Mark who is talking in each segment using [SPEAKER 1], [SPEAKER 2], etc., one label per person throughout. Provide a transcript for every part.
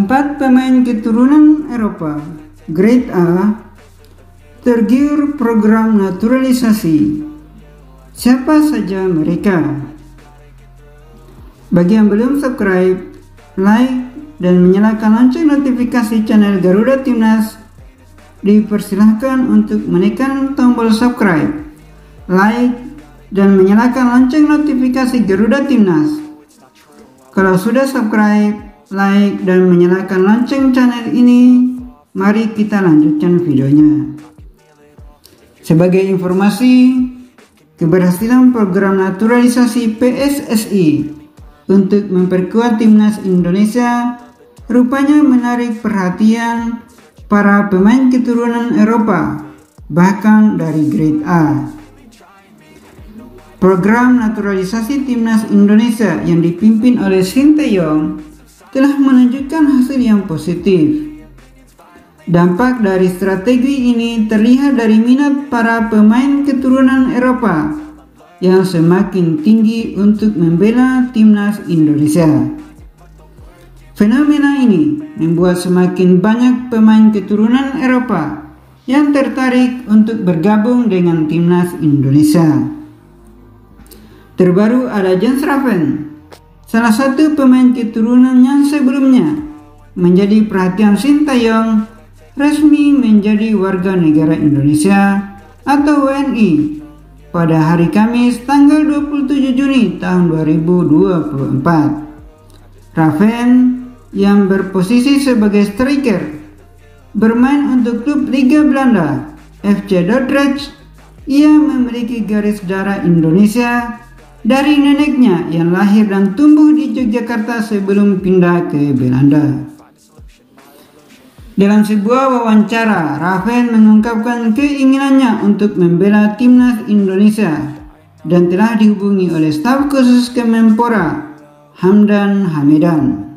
[SPEAKER 1] 4 pemain keturunan Eropa Grade A tergiur program naturalisasi. Siapa saja mereka? Bagi yang belum subscribe, like, dan menyalakan lonceng notifikasi channel Garuda Timnas, dipersilahkan untuk menekan tombol subscribe, like, dan menyalakan lonceng notifikasi Garuda Timnas. Kalau sudah subscribe, like, dan menyalakan lonceng channel ini, mari kita lanjutkan videonya. Sebagai informasi, keberhasilan program naturalisasi PSSI untuk memperkuat timnas Indonesia rupanya menarik perhatian para pemain keturunan Eropa, bahkan dari grade A. Program naturalisasi timnas Indonesia yang dipimpin oleh Sinteyong telah menunjukkan hasil yang positif. Dampak dari strategi ini terlihat dari minat para pemain keturunan Eropa yang semakin tinggi untuk membela timnas Indonesia. Fenomena ini membuat semakin banyak pemain keturunan Eropa yang tertarik untuk bergabung dengan timnas Indonesia. Terbaru ada Jens Raven, salah satu pemain keturunan yang sebelumnya menjadi perhatian Sinteyong, resmi menjadi warga negara Indonesia atau WNI pada hari Kamis tanggal 27 Juni tahun 2024. Raven yang berposisi sebagai striker bermain untuk klub Liga Belanda FC Dordrecht. Ia memiliki garis darah Indonesia dari neneknya yang lahir dan tumbuh di Yogyakarta sebelum pindah ke Belanda. Dalam sebuah wawancara, Raven mengungkapkan keinginannya untuk membela timnas Indonesia dan telah dihubungi oleh staf khusus Kemenpora, Hamdan Hamidan.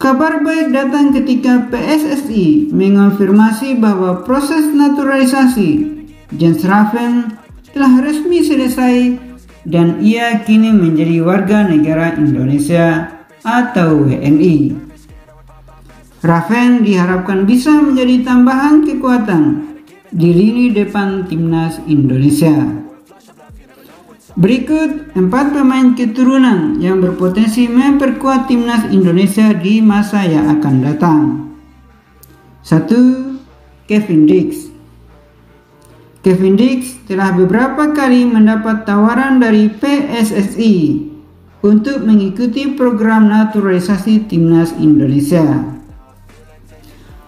[SPEAKER 1] Kabar baik datang ketika PSSI mengonfirmasi bahwa proses naturalisasi Jens Raven telah resmi selesai dan ia kini menjadi warga negara Indonesia atau WNI. Raven diharapkan bisa menjadi tambahan kekuatan di lini depan timnas Indonesia. Berikut 4 pemain keturunan yang berpotensi memperkuat timnas Indonesia di masa yang akan datang. 1. Kevin Dix. Kevin Dix telah beberapa kali mendapat tawaran dari PSSI untuk mengikuti program naturalisasi timnas Indonesia.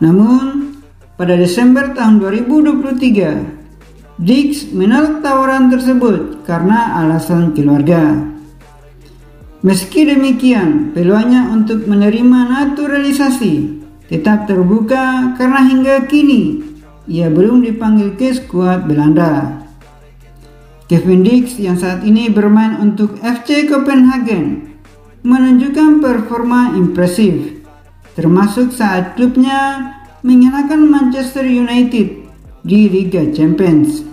[SPEAKER 1] Namun, pada Desember tahun 2023, Dix menolak tawaran tersebut karena alasan keluarga. Meski demikian, peluangnya untuk menerima naturalisasi tetap terbuka karena hingga kini ia belum dipanggil ke skuad Belanda. Kevin Dix yang saat ini bermain untuk FC Copenhagen menunjukkan performa impresif, termasuk saat klubnya mengalahkan Manchester United di Liga Champions.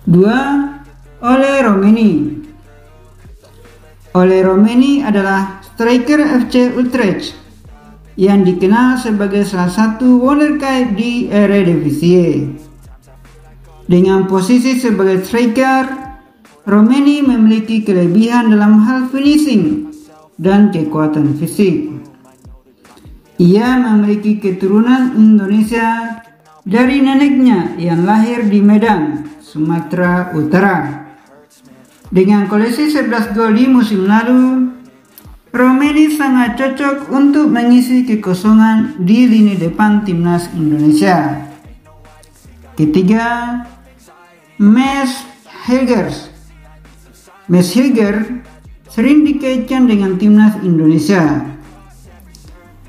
[SPEAKER 1] 2. Ole Romeni. Ole Romeni adalah striker FC Utrecht yang dikenal sebagai salah satu wonderkid di Eredivisie. Dengan posisi sebagai striker, Romeni memiliki kelebihan dalam hal finishing dan kekuatan fisik. Ia memiliki keturunan Indonesia dari neneknya yang lahir di Medan, Sumatera Utara. Dengan koleksi 11 gol di musim lalu, Romeni sangat cocok untuk mengisi kekosongan di lini depan timnas Indonesia. Ketiga, Mads Hilgers. Mads Hilgers sering dikaitkan dengan timnas Indonesia.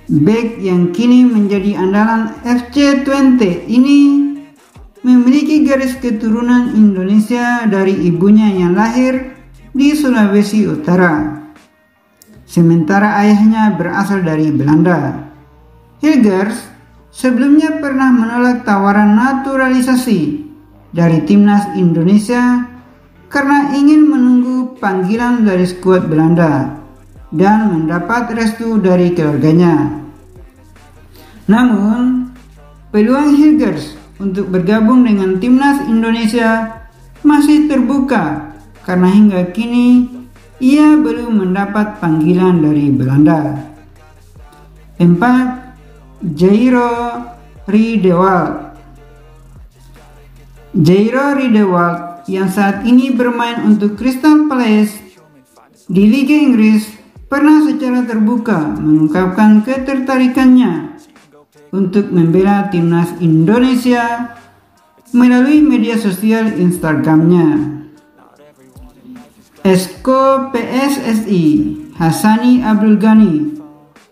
[SPEAKER 1] Bek yang kini menjadi andalan FC Twente ini memiliki garis keturunan Indonesia dari ibunya yang lahir di Sulawesi Utara, sementara ayahnya berasal dari Belanda. Hilgers sebelumnya pernah menolak tawaran naturalisasi dari timnas Indonesia karena ingin menunggu panggilan dari skuad Belanda dan mendapat restu dari keluarganya. Namun, peluang Hilgers untuk bergabung dengan timnas Indonesia masih terbuka karena hingga kini ia belum mendapat panggilan dari Belanda. 4. Jairo Riedewald. Jairo Riedewald yang saat ini bermain untuk Crystal Palace di Liga Inggris pernah secara terbuka mengungkapkan ketertarikannya untuk membela timnas Indonesia melalui media sosial Instagramnya. Esko PSSI Hassani Abdul Ghani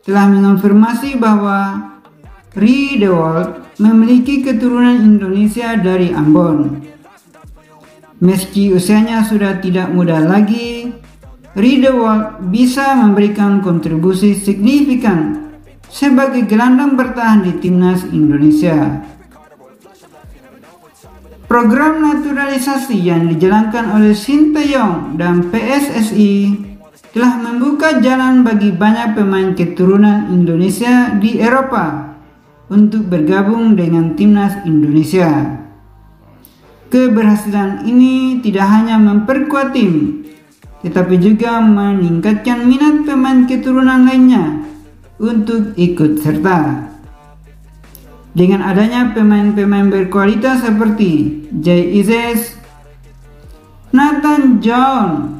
[SPEAKER 1] telah mengonfirmasi bahwa Riedewald memiliki keturunan Indonesia dari Ambon. Meski usianya sudah tidak muda lagi, Riedewald bisa memberikan kontribusi signifikan sebagai gelandang bertahan di timnas Indonesia. Program naturalisasi yang dijalankan oleh Sinteyong dan PSSI telah membuka jalan bagi banyak pemain keturunan Indonesia di Eropa untuk bergabung dengan timnas Indonesia. Keberhasilan ini tidak hanya memperkuat tim, tetapi juga meningkatkan minat pemain keturunan lainnya untuk ikut serta. Dengan adanya pemain-pemain berkualitas seperti Jay Izes, Nathan John,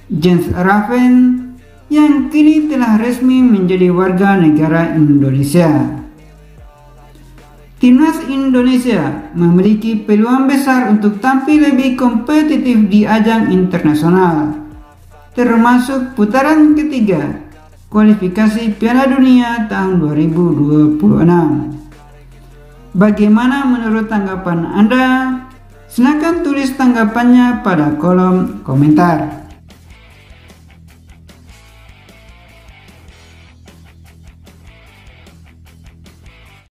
[SPEAKER 1] James Raven yang kini telah resmi menjadi warga negara Indonesia. Timnas Indonesia memiliki peluang besar untuk tampil lebih kompetitif di ajang internasional, termasuk putaran ketiga kualifikasi Piala Dunia tahun 2026. Bagaimana menurut tanggapan Anda? Silakan tulis tanggapannya pada kolom komentar.